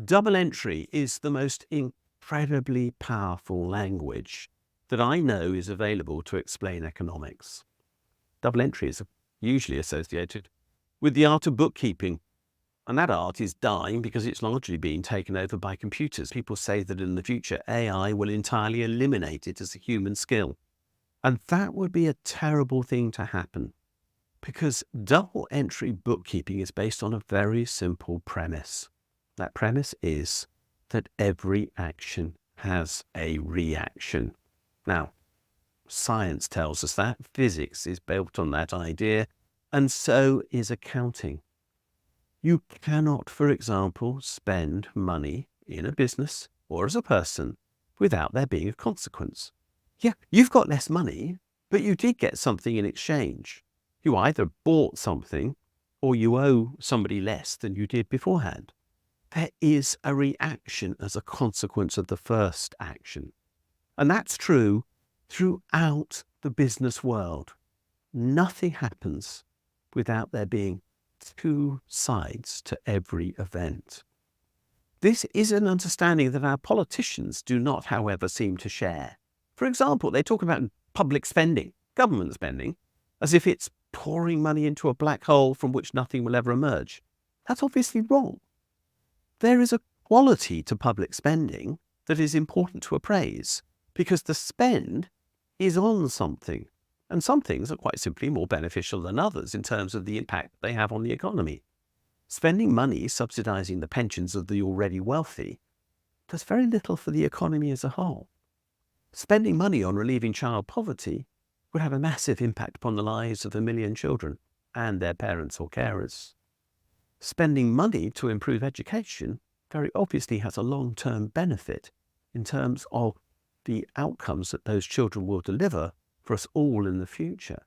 Double entry is the most incredibly powerful language that I know is available to explain economics. Double entry is usually associated with the art of bookkeeping, and that art is dying because it's largely being taken over by computers. People say that in the future AI will entirely eliminate it as a human skill, and that would be a terrible thing to happen, because double entry bookkeeping is based on a very simple premise. That premise is that every action has a reaction. Now, science tells us that, physics is built on that idea, and so is accounting. You cannot, for example, spend money in a business or as a person without there being a consequence. Yeah, you've got less money, but you did get something in exchange. You either bought something or you owe somebody less than you did beforehand. There is a reaction as a consequence of the first action. And that's true throughout the business world. Nothing happens without there being two sides to every event. This is an understanding that our politicians do not, however, seem to share. For example, they talk about public spending, government spending, as if it's pouring money into a black hole from which nothing will ever emerge. That's obviously wrong. There is a quality to public spending that is important to appraise, because the spend is on something, and some things are quite simply more beneficial than others in terms of the impact they have on the economy. Spending money subsidizing the pensions of the already wealthy does very little for the economy as a whole. Spending money on relieving child poverty would have a massive impact upon the lives of 1 million children and their parents or carers. Spending money to improve education very obviously has a long-term benefit in terms of the outcomes that those children will deliver for us all in the future.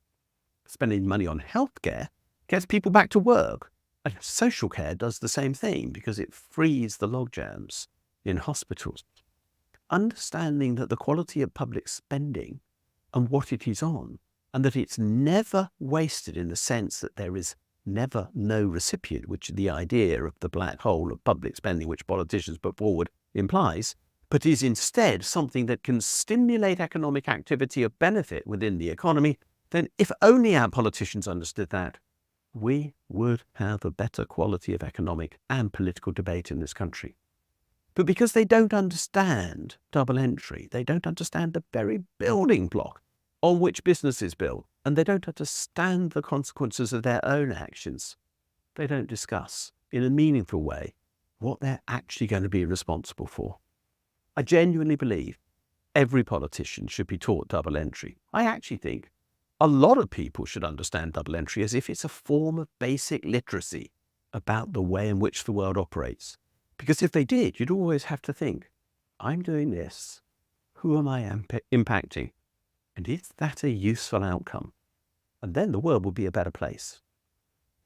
Spending money on healthcare gets people back to work, and social care does the same thing because it frees the logjams in hospitals. Understanding that the quality of public spending and what it is on, and that it's never wasted in the sense that there is never no recipient, which the idea of the black hole of public spending which politicians put forward implies, but is instead something that can stimulate economic activity of benefit within the economy, then if only our politicians understood that, we would have a better quality of economic and political debate in this country. But because they don't understand double entry, they don't understand the very building block on which business is built, and they don't understand the consequences of their own actions, they don't discuss in a meaningful way what they're actually going to be responsible for. I genuinely believe every politician should be taught double entry. I actually think a lot of people should understand double entry as if it's a form of basic literacy about the way in which the world operates. Because if they did, you'd always have to think, I'm doing this, who am I impacting? And is that a useful outcome? And then the world will be a better place.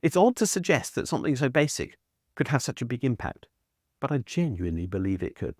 It's odd to suggest that something so basic could have such a big impact, but I genuinely believe it could.